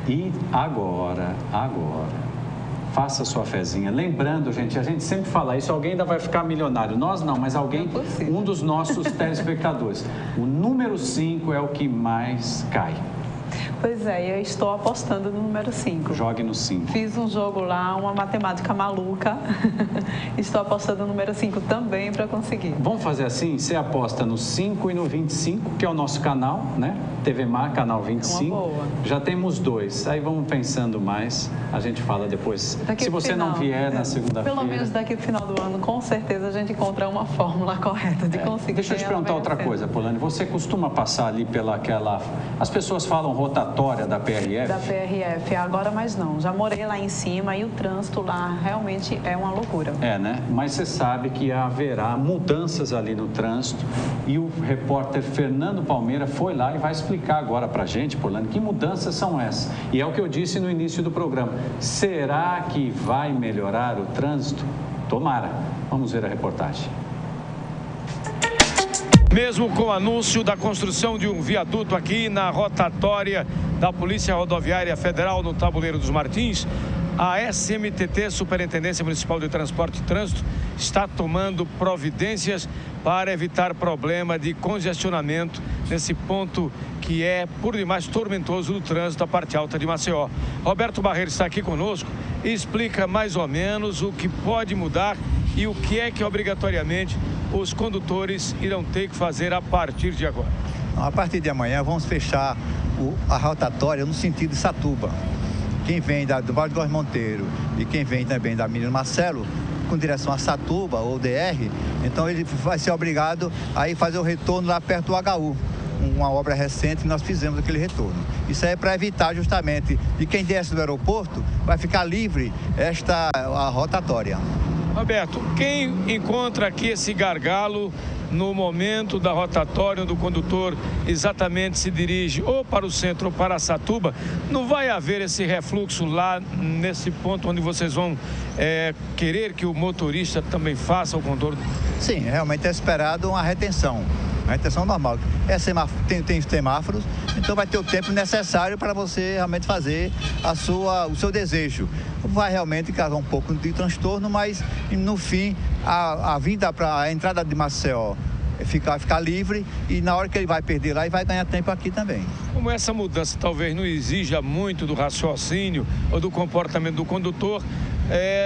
E agora, faça sua fezinha. Lembrando, gente, a gente sempre fala isso, alguém ainda vai ficar milionário. Nós não, mas alguém, um dos nossos telespectadores. O número 5 é o que mais cai. Pois é, eu estou apostando no número 5. Jogue no 5. Fiz um jogo lá, uma matemática maluca. Estou apostando no número 5 também para conseguir. Vamos fazer assim? Você aposta no 5 e no 25, que é o nosso canal, né? TV Mar, canal 25. Uma boa. Já temos 2. Aí vamos pensando mais. A gente fala depois. Se você não vier na segunda-feira... Pelo menos daqui pro final do ano, com certeza a gente encontra uma fórmula correta de conseguir. Deixa eu te perguntar outra coisa, Polane. Você costuma passar ali pela aquela... As pessoas falam rotatória, rotatória da PRF? Da PRF, agora mais não. Já morei lá em cima e o trânsito lá realmente é uma loucura. É, né? Mas você sabe que haverá mudanças ali no trânsito e o repórter Fernando Palmeira foi lá e vai explicar agora pra gente, Porlando, que mudanças são essas. E é o que eu disse no início do programa. Será que vai melhorar o trânsito? Tomara. Vamos ver a reportagem. Mesmo com o anúncio da construção de um viaduto aqui na rotatória da Polícia Rodoviária Federal no Tabuleiro dos Martins, a SMTT, Superintendência Municipal de Transporte e Trânsito, está tomando providências para evitar problema de congestionamento nesse ponto que é, por demais, tormentoso do trânsito, a parte alta de Maceió. Roberto Barreiro está aqui conosco e explica mais ou menos o que pode mudar e o que é que obrigatoriamente os condutores irão ter que fazer a partir de agora. A partir de amanhã vamos fechar a rotatória no sentido de Satuba. Quem vem do Vale do Góes Monteiro e quem vem também da Menino Marcelo, com direção a Satuba ou DR, então ele vai ser obrigado a ir fazer o retorno lá perto do HU. Uma obra recente, nós fizemos aquele retorno. Isso é para evitar justamente de quem desce do aeroporto vai ficar livre a rotatória. Roberto, quem encontra aqui esse gargalo no momento da rotatória, onde o condutor exatamente se dirige ou para o centro ou para Satuba, não vai haver esse refluxo lá nesse ponto onde vocês vão querer que o motorista também faça o contorno? Sim, realmente é esperado uma retenção normal. Tem semáforos, então vai ter o tempo necessário para você realmente fazer o seu desejo. Vai realmente causar um pouco de transtorno, mas no fim a entrada de Maceió ficar livre e na hora que ele vai perder lá, ele vai ganhar tempo aqui também. Como essa mudança talvez não exija muito do raciocínio ou do comportamento do condutor,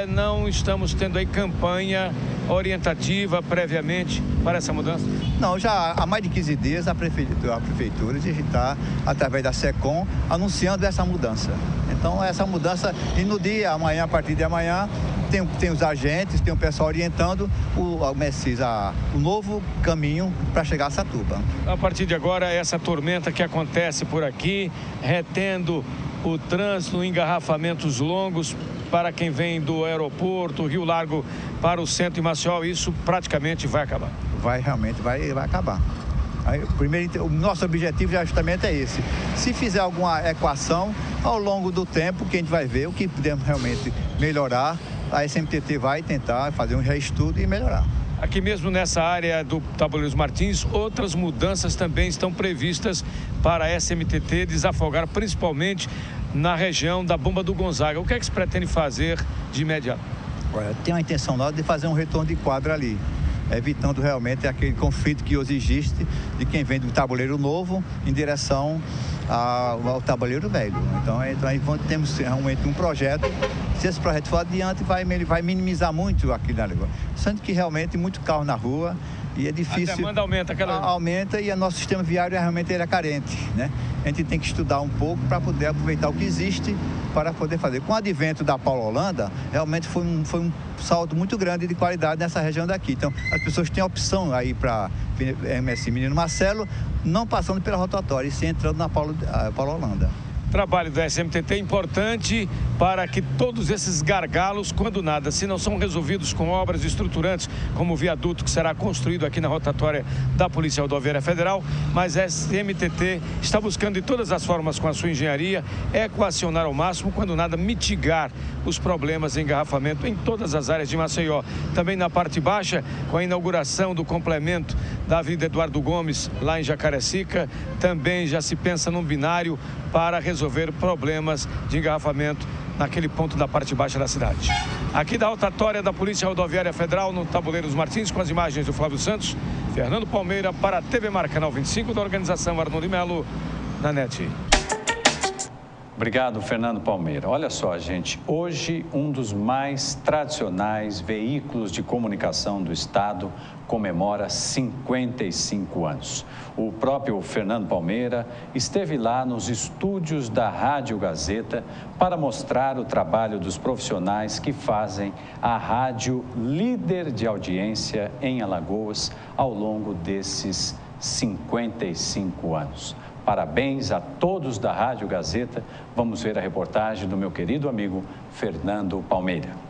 não estamos tendo aí campanha orientativa previamente para essa mudança? Não, já há mais de 15 dias a prefeitura já está, através da SECOM, anunciando essa mudança. Então, essa mudança, e no dia, amanhã, a partir de amanhã, tem os agentes, tem o pessoal orientando o novo caminho para chegar a Satuba. A partir de agora, essa tormenta que acontece por aqui, retendo o trânsito, engarrafamentos longos para quem vem do aeroporto, Rio Largo para o centro de Maceió, isso praticamente vai acabar. Realmente vai acabar. O nosso objetivo justamente é esse. Se fizer alguma equação, ao longo do tempo, que a gente vai ver o que podemos realmente melhorar, a SMTT vai tentar fazer um reestudo e melhorar. Aqui mesmo nessa área do Tabuleiro dos Martins, outras mudanças também estão previstas para a SMTT desafogar, principalmente na região da Bomba do Gonzaga. O que é que se pretende fazer de imediato? Olha, tem a intenção nós de fazer um retorno de quadra ali, evitando realmente aquele conflito que hoje existe de quem vem do Tabuleiro Novo em direção ao Tabuleiro Velho. Então aí temos realmente um projeto. Se esse projeto for adiante, vai minimizar muito aquilo ali. Sendo que realmente muito carro na rua e é difícil. A demanda aumenta, aumenta e o nosso sistema viário realmente ele é carente, né? A gente tem que estudar um pouco para poder aproveitar o que existe para poder fazer. Com o advento da Paulo Holanda, realmente foi um salto muito grande de qualidade nessa região daqui. Então, as pessoas têm a opção aí para MSI Menino Marcelo, não passando pela rotatória, e sim entrando na Paulo Holanda. Trabalho da SMTT é importante para que todos esses gargalos, quando nada, se não são resolvidos com obras estruturantes, como o viaduto que será construído aqui na rotatória da Polícia Rodoviária Federal, mas a SMTT está buscando de todas as formas com a sua engenharia equacionar ao máximo, quando nada, mitigar os problemas de engarrafamento em todas as áreas de Maceió. Também na parte baixa, com a inauguração do complemento da Avenida Eduardo Gomes, lá em Jacarecica, também já se pensa num binário para resolver problemas de engarrafamento naquele ponto da parte baixa da cidade. Aqui da rotatória da Polícia Rodoviária Federal, no Tabuleiro dos Martins, com as imagens do Flávio Santos, Fernando Palmeira para a TV Mar, Canal 25, da organização Arnoldo de Melo, na NET. Obrigado, Fernando Palmeira. Olha só, gente, hoje um dos mais tradicionais veículos de comunicação do Estado comemora 55 anos. O próprio Fernando Palmeira esteve lá nos estúdios da Rádio Gazeta para mostrar o trabalho dos profissionais que fazem a rádio líder de audiência em Alagoas ao longo desses 55 anos. Parabéns a todos da Rádio Gazeta. Vamos ver a reportagem do meu querido amigo Fernando Palmeira.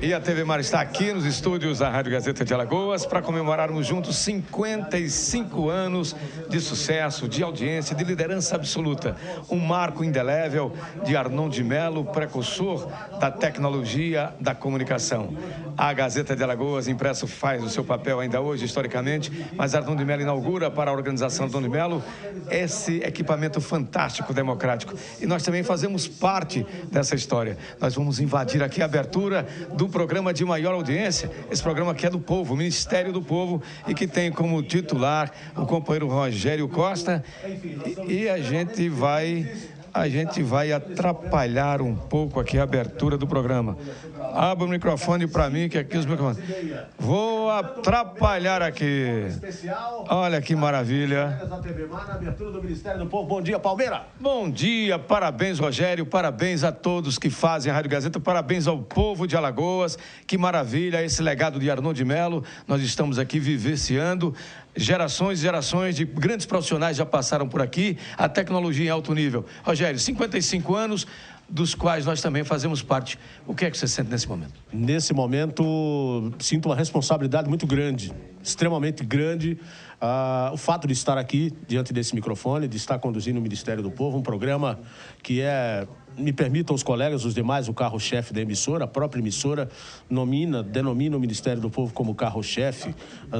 E a TV Mar está aqui nos estúdios da Rádio Gazeta de Alagoas para comemorarmos juntos 55 anos de sucesso, de audiência, de liderança absoluta. Um marco indelével de Arnon de Melo, precursor da tecnologia da comunicação. A Gazeta de Alagoas, impresso, faz o seu papel ainda hoje, historicamente, mas Arnon de Melo inaugura para a organização Arnon de Melo esse equipamento fantástico, democrático. E nós também fazemos parte dessa história. Nós vamos invadir aqui a abertura do programa de maior audiência, esse programa que é do povo, o Ministério do Povo, e que tem como titular o companheiro Rogério Costa, e a gente vai atrapalhar um pouco aqui a abertura do programa. Abra o microfone para mim, que aqui os microfones. Vou atrapalhar aqui. Olha que maravilha. Bom dia, Palmeira. Bom dia, parabéns, Rogério, parabéns a todos que fazem a Rádio Gazeta, parabéns ao povo de Alagoas. Que maravilha esse legado de Arnon de Melo. Nós estamos aqui vivenciando. Gerações e gerações de grandes profissionais já passaram por aqui, a tecnologia em alto nível. Rogério, 55 anos, dos quais nós também fazemos parte. O que é que você sente nesse momento? Nesse momento, sinto uma responsabilidade muito grande, extremamente grande. O fato de estar aqui, diante desse microfone, de estar conduzindo o Ministério do Povo, um programa que me permitam os colegas, os demais, o carro-chefe da emissora, a própria emissora denomina o Ministério do Povo como carro-chefe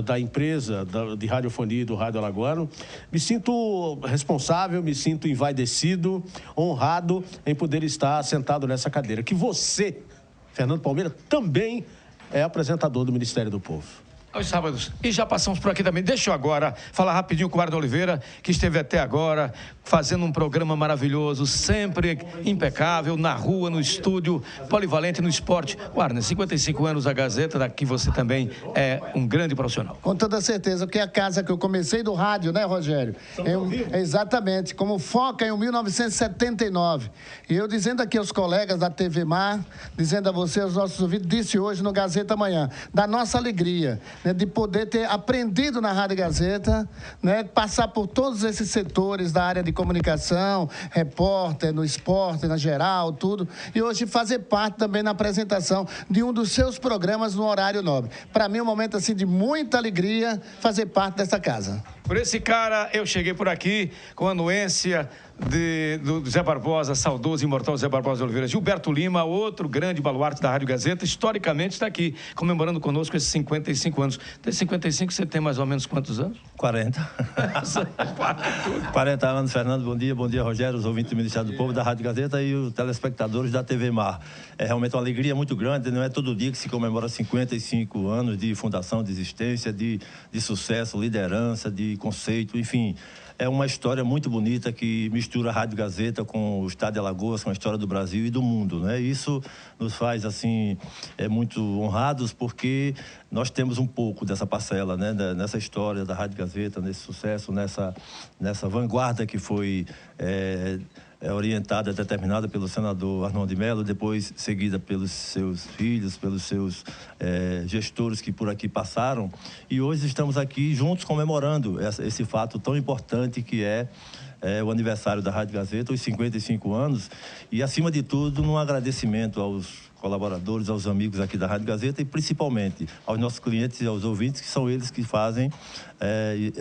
da empresa de radiofonia e do Rádio Alagoano. Me sinto responsável, me sinto envaidecido, honrado em poder estar sentado nessa cadeira. Que você, Fernando Palmeira, também é apresentador do Ministério do Povo. Aos sábados. E já passamos por aqui também. Deixa eu agora falar rapidinho com o Arno Oliveira, que esteve até agora fazendo um programa maravilhoso, sempre impecável, na rua, no estúdio, polivalente no esporte. O Arno, 55 anos da Gazeta, daqui você também é um grande profissional. Com toda certeza, porque é a casa que eu comecei do rádio, né, Rogério? Exatamente, como Foca em 1979. E eu dizendo aqui aos colegas da TV Mar, dizendo a você, aos nossos ouvintes, disse hoje no Gazeta Amanhã, da nossa alegria, né, de poder ter aprendido na Rádio Gazeta, né, passar por todos esses setores da área de comunicação, repórter, no esporte, na geral, tudo, e hoje fazer parte também na apresentação de um dos seus programas no horário nobre. Para mim é um momento assim de muita alegria fazer parte dessa casa. Por esse cara, eu cheguei por aqui com a anuência do Zé Barbosa, saudoso e imortal Zé Barbosa de Oliveira. Gilberto Lima, outro grande baluarte da Rádio Gazeta, historicamente está aqui, comemorando conosco esses 55 anos. Tem 55, você tem mais ou menos quantos anos? 40. 40 anos, Fernando, bom dia, Rogério, os ouvintes do Ministério do Povo, da Rádio Gazeta e os telespectadores da TV Mar. É realmente uma alegria muito grande, não é todo dia que se comemora 55 anos de fundação, de existência, de sucesso, liderança, de conceito, enfim. É uma história muito bonita que mistura a Rádio Gazeta com o Estado de Alagoas, com a história do Brasil e do mundo, né? Isso nos faz, assim, muito honrados, porque nós temos um pouco dessa parcela, né? Nessa história da Rádio Gazeta, nesse sucesso, nessa vanguarda que foi orientada, determinada pelo senador Arnon de Melo, depois seguida pelos seus filhos, pelos seus gestores que por aqui passaram. E hoje estamos aqui juntos comemorando esse fato tão importante que é o aniversário da Rádio Gazeta, os 55 anos. E, acima de tudo, um agradecimento aos colaboradores, aos amigos aqui da Rádio Gazeta e, principalmente, aos nossos clientes e aos ouvintes, que são eles que fazem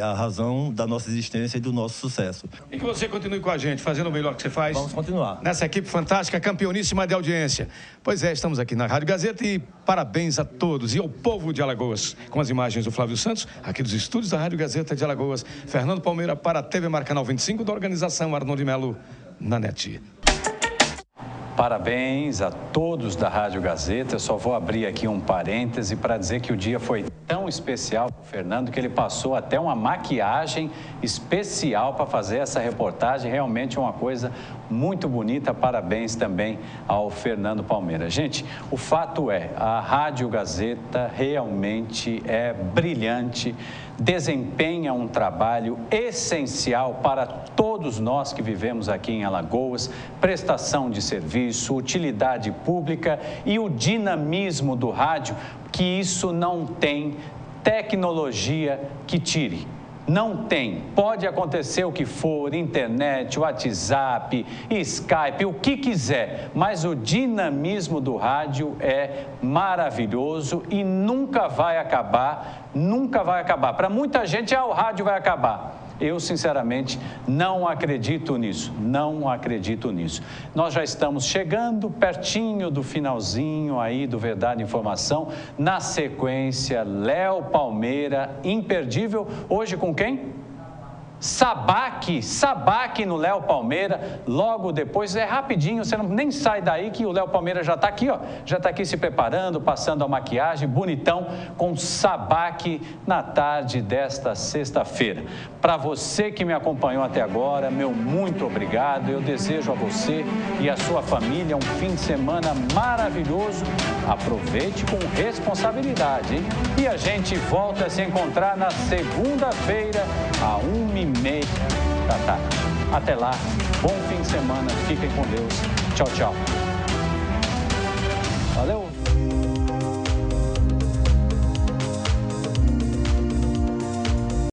a razão da nossa existência e do nosso sucesso. E que você continue com a gente, fazendo o melhor que você faz. Vamos continuar. Nessa equipe fantástica, campeoníssima de audiência. Pois é, estamos aqui na Rádio Gazeta e parabéns a todos e ao povo de Alagoas. Com as imagens do Flávio Santos, aqui dos estúdios da Rádio Gazeta de Alagoas. Fernando Palmeira para a TV Mar Canal 25, da organização Arnon de Melo, na NET. Parabéns a todos da Rádio Gazeta. Eu só vou abrir aqui um parêntese para dizer que o dia foi tão especial para o Fernando que ele passou até uma maquiagem especial para fazer essa reportagem. Realmente uma coisa muito bonita. Parabéns também ao Fernando Palmeira. Gente, o fato é, a Rádio Gazeta realmente é brilhante, desempenha um trabalho essencial para todos nós que vivemos aqui em Alagoas, prestação de serviço, utilidade pública e o dinamismo do rádio, que isso não tem tecnologia que tire. Não tem. Pode acontecer o que for, internet, WhatsApp, Skype, o que quiser, mas o dinamismo do rádio é maravilhoso e nunca vai acabar, nunca vai acabar. Para muita gente, o rádio vai acabar. Eu, sinceramente, não acredito nisso, não acredito nisso. Nós já estamos chegando pertinho do finalzinho aí do Verdade e Informação. Na sequência, Léo Palmeira, imperdível. Hoje com quem? Sabac no Léo Palmeira, logo depois, é rapidinho, você nem sai daí que o Léo Palmeira já está aqui, ó, já está aqui se preparando, passando a maquiagem, bonitão, com Sabac na tarde desta sexta-feira. Para você que me acompanhou até agora, meu muito obrigado, eu desejo a você e a sua família um fim de semana maravilhoso, aproveite com responsabilidade, hein? E a gente volta a se encontrar na segunda-feira, à 1h30 da tarde. Até lá, bom fim de semana, fiquem com Deus. Tchau, tchau. Valeu!